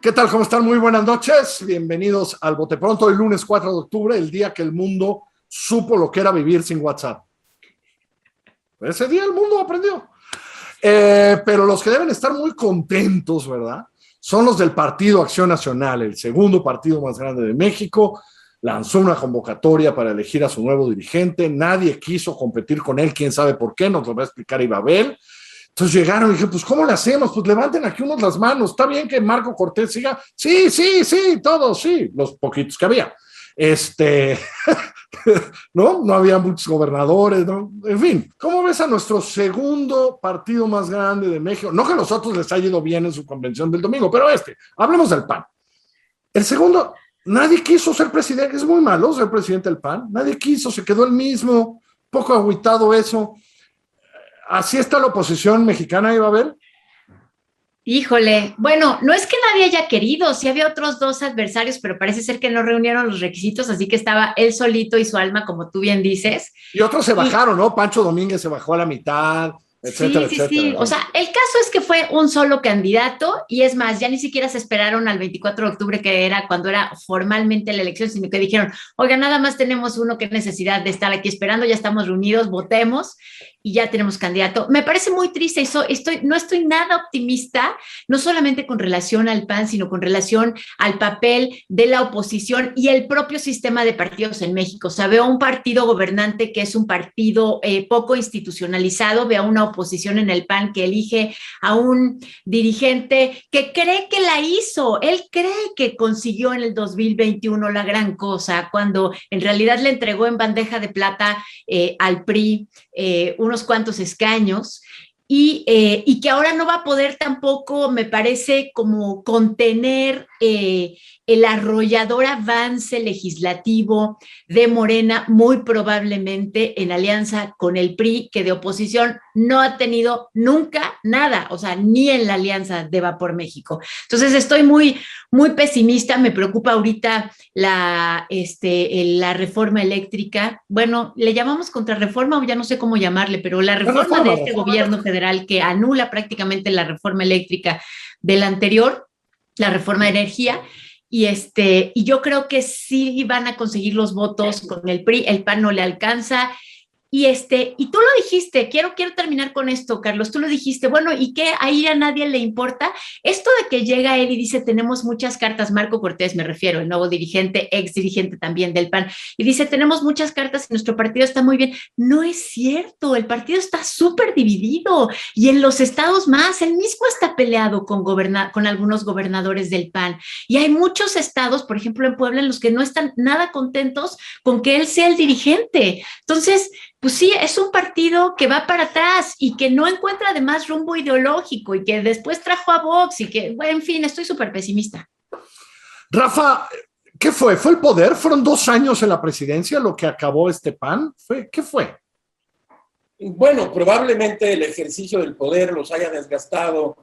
¿Qué tal? ¿Cómo están? Muy buenas noches. Bienvenidos al Bote Pronto, el lunes 4 de octubre, el día que el mundo supo lo que era vivir sin WhatsApp. Ese día el mundo aprendió. Pero los que deben estar muy contentos, ¿verdad? Son los del Partido Acción Nacional, el segundo partido más grande de México. Lanzó una convocatoria para elegir a su nuevo dirigente. Nadie quiso competir con él, quién sabe por qué, nos lo va a explicar Ibabel. Entonces llegaron y dije, pues, ¿cómo le hacemos? Pues levanten aquí unos las manos. ¿Está bien que Marco Cortés siga? Sí, todos, sí, los poquitos que había. No había muchos gobernadores, ¿no? En fin, ¿cómo ves a nuestro segundo partido más grande de México? No que a los otros les haya ido bien en su convención del domingo, pero hablemos del PAN. El segundo, nadie quiso ser presidente, es muy malo ser presidente del PAN, nadie quiso, se quedó el mismo, poco agüitado eso. ¿Así está la oposición mexicana, iba a ver? Híjole, bueno, no es que nadie haya querido, sí había otros dos adversarios, pero parece ser que no reunieron los requisitos, así que estaba él solito y su alma, como tú bien dices. Y otros se bajaron, ¿no? Pancho Domínguez se bajó a la mitad, etcétera, etcétera. Sí. O sea, el caso es que fue un solo candidato y es más, ya ni siquiera se esperaron al 24 de octubre, que era cuando era formalmente la elección, sino que dijeron, oiga, nada más tenemos uno, qué necesidad de estar aquí esperando, ya estamos reunidos, votemos y ya tenemos candidato. Me parece muy triste y no estoy nada optimista, no solamente con relación al PAN, sino con relación al papel de la oposición y el propio sistema de partidos en México. O sea, veo un partido gobernante que es un partido poco institucionalizado, veo una oposición en el PAN que elige a un dirigente que cree que la hizo, él cree que consiguió en el 2021 la gran cosa, cuando en realidad le entregó en bandeja de plata al PRI unos cuantos escaños y que ahora no va a poder tampoco, me parece, como contener el arrollador avance legislativo de Morena, muy probablemente en alianza con el PRI, que de oposición no ha tenido nunca nada, o sea, ni en la alianza de Va por México. Entonces estoy muy, muy pesimista, me preocupa ahorita la reforma eléctrica. Bueno, le llamamos contrarreforma o ya no sé cómo llamarle, pero la reforma de este gobierno federal que anula prácticamente la reforma eléctrica del anterior, la reforma de energía. Y yo creo que sí van a conseguir los votos con el PRI, el PAN no le alcanza. Y tú lo dijiste, quiero terminar con esto, Carlos, tú lo dijiste, bueno, ¿y qué? Ahí a nadie le importa. Esto de que llega él y dice, tenemos muchas cartas, Marco Cortés me refiero, el nuevo dirigente, ex dirigente también del PAN, y dice, tenemos muchas cartas y nuestro partido está muy bien. No es cierto, el partido está súper dividido y en los estados más, él mismo está peleado con algunos gobernadores del PAN. Y hay muchos estados, por ejemplo en Puebla, en los que no están nada contentos con que él sea el dirigente. Entonces, pues sí, es un partido que va para atrás y que no encuentra además rumbo ideológico y que después trajo a Vox y que, bueno, en fin, estoy súper pesimista. Rafa, ¿qué fue? ¿Fue el poder? ¿Fueron 2 años en la presidencia lo que acabó este PAN? ¿Qué fue? Bueno, probablemente el ejercicio del poder los haya desgastado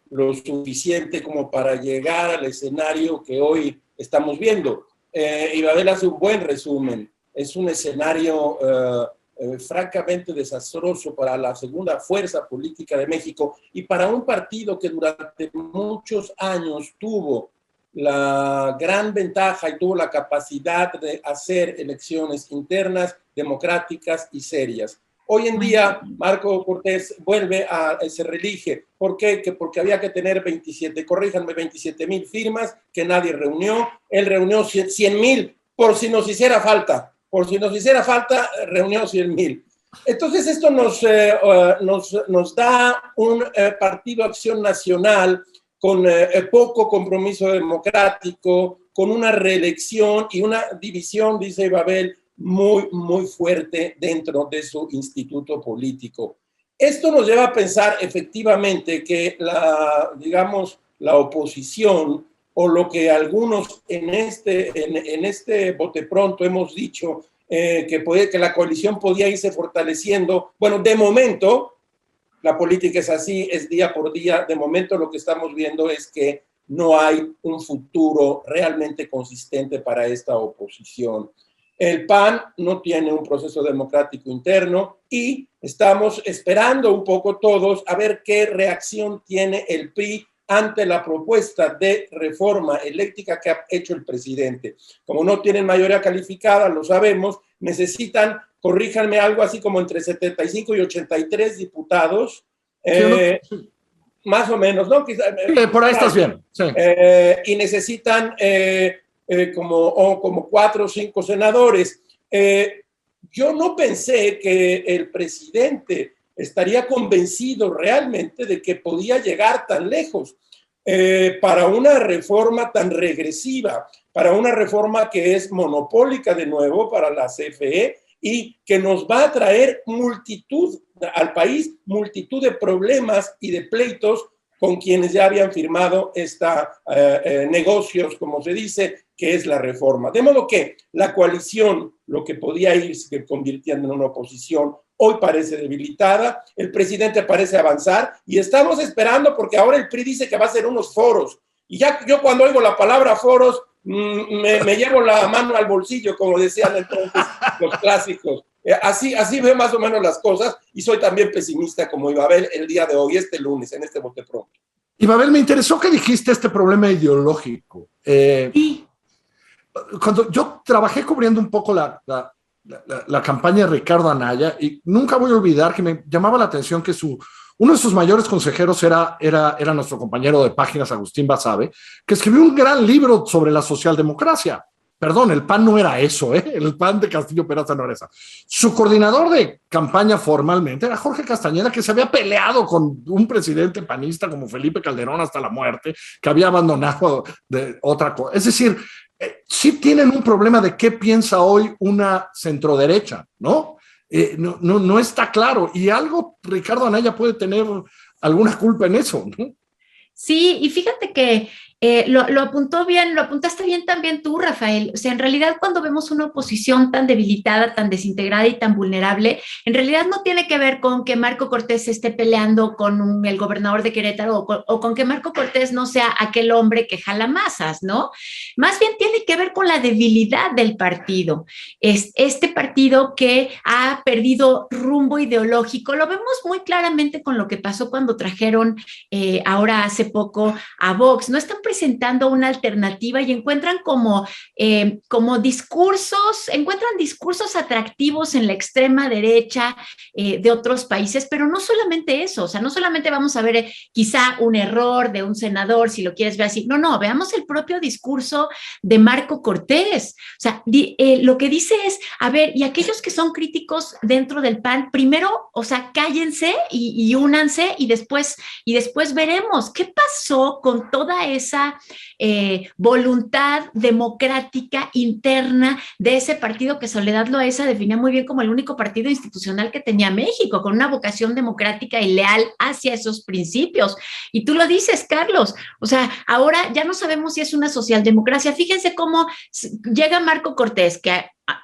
lo suficiente como para llegar al escenario que hoy estamos viendo. Ibabel hace un buen resumen. Es un escenario francamente desastroso para la segunda fuerza política de México y para un partido que durante muchos años tuvo la gran ventaja y tuvo la capacidad de hacer elecciones internas, democráticas y serias. Hoy en día, Marco Cortés se reelige. ¿Por qué? Porque había que tener 27,000 firmas que nadie reunió. Él reunió 100,000 por si nos hiciera falta. Reunió 100,000. Entonces, esto nos da un partido Acción Nacional con poco compromiso democrático, con una reelección y una división, dice Ibabel, muy, muy fuerte dentro de su instituto político. Esto nos lleva a pensar efectivamente que la oposición, o lo que algunos en este bote pronto hemos dicho, que la coalición podía irse fortaleciendo. Bueno, de momento, la política es así, es día por día. De momento lo que estamos viendo es que no hay un futuro realmente consistente para esta oposición. El PAN no tiene un proceso democrático interno y estamos esperando un poco todos a ver qué reacción tiene el PRI ante la propuesta de reforma eléctrica que ha hecho el presidente. Como no tienen mayoría calificada, lo sabemos, necesitan, corríjanme, algo así como entre 75 y 83 diputados, más o menos, ¿no? Por ahí estás bien. Sí. Y necesitan como 4 o 5 senadores. Yo no pensé que el presidente estaría convencido realmente de que podía llegar tan lejos para una reforma tan regresiva, para una reforma que es monopólica de nuevo para la CFE y que nos va a traer al país multitud de problemas y de pleitos con quienes ya habían firmado negocios, como se dice, que es la reforma. De modo que la coalición, lo que podía irse convirtiendo en una oposición, hoy parece debilitada, el presidente parece avanzar y estamos esperando porque ahora el PRI dice que va a hacer unos foros. Y ya yo cuando oigo la palabra foros, me llevo la mano al bolsillo, como decían entonces los clásicos. Así veo más o menos las cosas y soy también pesimista como Ibabel el día de hoy, este lunes, en este Bote Pronto. Ibabel, me interesó que dijiste este problema ideológico. Sí. Cuando yo trabajé cubriendo un poco la campaña de Ricardo Anaya, y nunca voy a olvidar que me llamaba la atención que uno de sus mayores consejeros era nuestro compañero de páginas, Agustín Basabe, que escribió un gran libro sobre la socialdemocracia. Perdón, el PAN no era eso, el PAN de Castillo Peraza no era eso. Su coordinador de campaña formalmente era Jorge Castañeda, que se había peleado con un presidente panista como Felipe Calderón hasta la muerte, que había abandonado de otra cosa. Es decir, sí tienen un problema de qué piensa hoy una centroderecha, ¿no? No está claro. Y algo Ricardo Anaya puede tener alguna culpa en eso, ¿no? Sí, y fíjate que lo apuntaste bien también tú, Rafael. O sea, en realidad cuando vemos una oposición tan debilitada, tan desintegrada y tan vulnerable, en realidad no tiene que ver con que Marco Cortés esté peleando con el gobernador de Querétaro o con que Marco Cortés no sea aquel hombre que jala masas, ¿no? Más bien tiene que ver con la debilidad del partido. Es este partido que ha perdido rumbo ideológico. Lo vemos muy claramente con lo que pasó cuando trajeron ahora hace poco a Vox. No están presentando una alternativa y encuentran como discursos atractivos en la extrema derecha de otros países, pero no solamente eso, o sea, no solamente vamos a ver quizá un error de un senador, si lo quieres ver así, no, veamos el propio discurso de Marco Cortés. O sea, lo que dice es, a ver, y aquellos que son críticos dentro del PAN, primero, o sea, cállense y únanse y después veremos qué pasó con toda esa voluntad democrática interna de ese partido que Soledad Loaesa definía muy bien como el único partido institucional que tenía México, con una vocación democrática y leal hacia esos principios. Y tú lo dices, Carlos, o sea, ahora ya no sabemos si es una socialdemocracia. Fíjense cómo llega Marco Cortés, que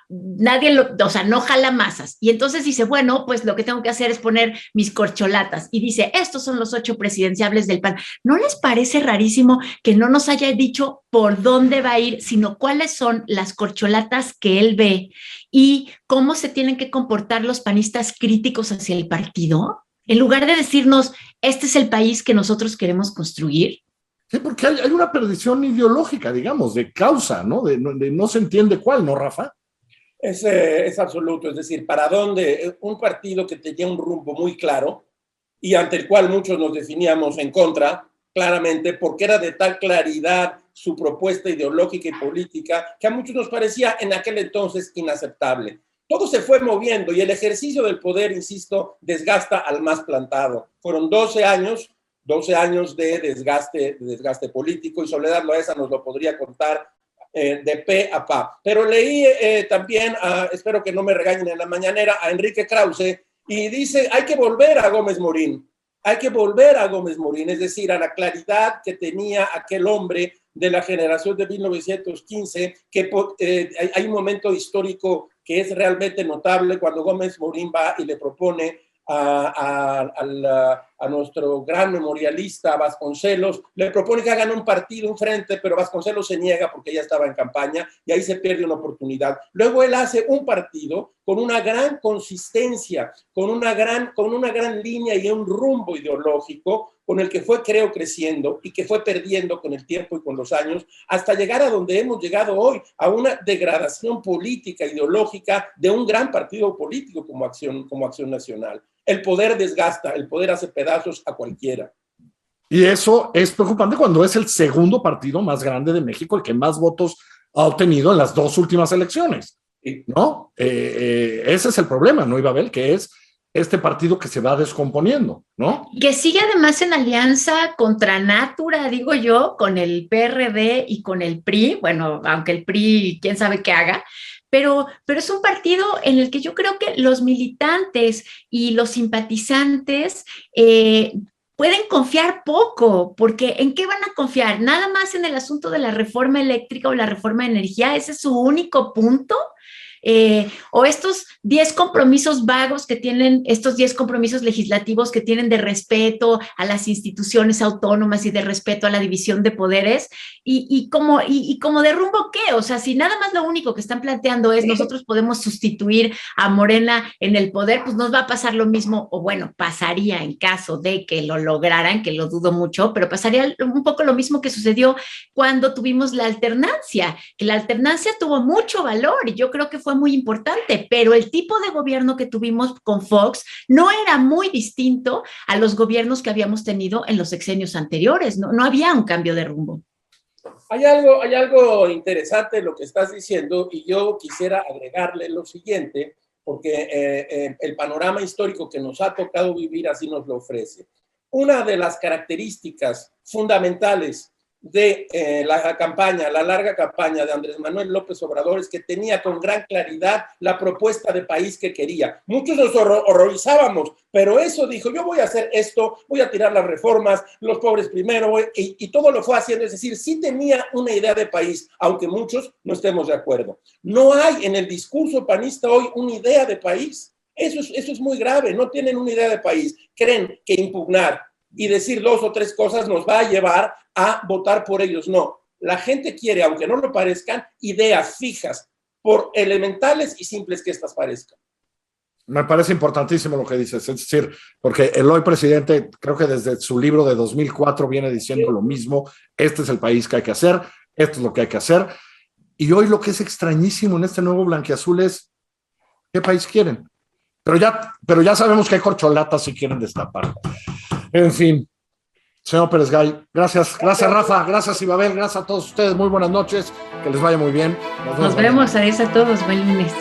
nadie no jala masas. Y entonces dice, bueno, pues lo que tengo que hacer es poner mis corcholatas. Y dice, estos son los 8 presidenciables del PAN. ¿No les parece rarísimo que no nos haya dicho por dónde va a ir, sino cuáles son las corcholatas que él ve y cómo se tienen que comportar los panistas críticos hacia el partido? En lugar de decirnos, este es el país que nosotros queremos construir. Sí, porque hay una perdición ideológica, digamos, de causa, ¿no? De no se entiende cuál, ¿no, Rafa? Es absoluto, es decir, ¿para dónde? Un partido que tenía un rumbo muy claro y ante el cual muchos nos definíamos en contra, claramente, porque era de tal claridad su propuesta ideológica y política que a muchos nos parecía en aquel entonces inaceptable. Todo se fue moviendo y el ejercicio del poder, insisto, desgasta al más plantado. Fueron 12 años de desgaste político y Soledad Loaesa nos lo podría contar de pe a pa. Pero leí también, espero que no me regañen en la mañanera, a Enrique Krause y dice, hay que volver a Gómez Morín, es decir, a la claridad que tenía aquel hombre de la generación de 1915, que hay un momento histórico que es realmente notable cuando Gómez Morín va y le propone al nuestro gran memorialista Vasconcelos, le propone que hagan un partido, un frente, pero Vasconcelos se niega porque ya estaba en campaña y ahí se pierde una oportunidad. Luego él hace un partido con una gran consistencia, con una gran línea y un rumbo ideológico con el que fue, creo, creciendo y que fue perdiendo con el tiempo y con los años, hasta llegar a donde hemos llegado hoy, a una degradación política, ideológica de un gran partido político como Acción Nacional. El poder desgasta, el poder hace pedazos a cualquiera. Y eso es preocupante cuando es el segundo partido más grande de México, el que más votos ha obtenido en las 2 últimas elecciones, ¿no? Ese es el problema, ¿no, Ibabel? Que es este partido que se va descomponiendo, ¿no? Que sigue además en alianza contra natura, digo yo, con el PRD y con el PRI, bueno, aunque el PRI quién sabe qué haga, pero es un partido en el que yo creo que los militantes y los simpatizantes pueden confiar poco, porque ¿en qué van a confiar? Nada más en el asunto de la reforma eléctrica o la reforma de energía, ese es su único punto. O estos 10 compromisos vagos que tienen, estos 10 compromisos legislativos que tienen de respeto a las instituciones autónomas y de respeto a la división de poderes, y como de rumbo ¿qué? O sea, si nada más lo único que están planteando es nosotros podemos sustituir a Morena en el poder, pues nos va a pasar lo mismo, o bueno, pasaría en caso de que lo lograran, que lo dudo mucho, pero pasaría un poco lo mismo que sucedió cuando tuvimos la alternancia, que la alternancia tuvo mucho valor y yo creo que fue muy importante, pero el tipo de gobierno que tuvimos con Fox no era muy distinto a los gobiernos que habíamos tenido en los sexenios anteriores, no había un cambio de rumbo. Hay algo interesante en lo que estás diciendo y yo quisiera agregarle lo siguiente, porque el panorama histórico que nos ha tocado vivir así nos lo ofrece. Una de las características fundamentales de la larga campaña de Andrés Manuel López Obrador es que tenía con gran claridad la propuesta de país que quería. Muchos nos horrorizábamos, pero eso dijo, yo voy a hacer esto, voy a tirar las reformas, los pobres primero, y todo lo fue haciendo, es decir, sí tenía una idea de país, aunque muchos no estemos de acuerdo. No hay en el discurso panista hoy una idea de país. Eso es muy grave, no tienen una idea de país. Creen que impugnar y decir 2 o 3 cosas nos va a llevar a votar por ellos. No, la gente quiere, aunque no lo parezcan, ideas fijas, por elementales y simples que estas parezcan. Me parece importantísimo lo que dices, es decir, porque el hoy presidente, creo que desde su libro de 2004 viene diciendo lo mismo, este es el país que hay que hacer, esto es lo que hay que hacer, y hoy lo que es extrañísimo en este nuevo blanquiazul es, ¿qué país quieren? Pero ya sabemos que hay corcholatas si quieren destapar. En fin, señor Pérez Gay, gracias Rafa, gracias Ibabel, gracias a todos ustedes, muy buenas noches, que les vaya muy bien. Nos vemos, adiós a todos, buen lunes.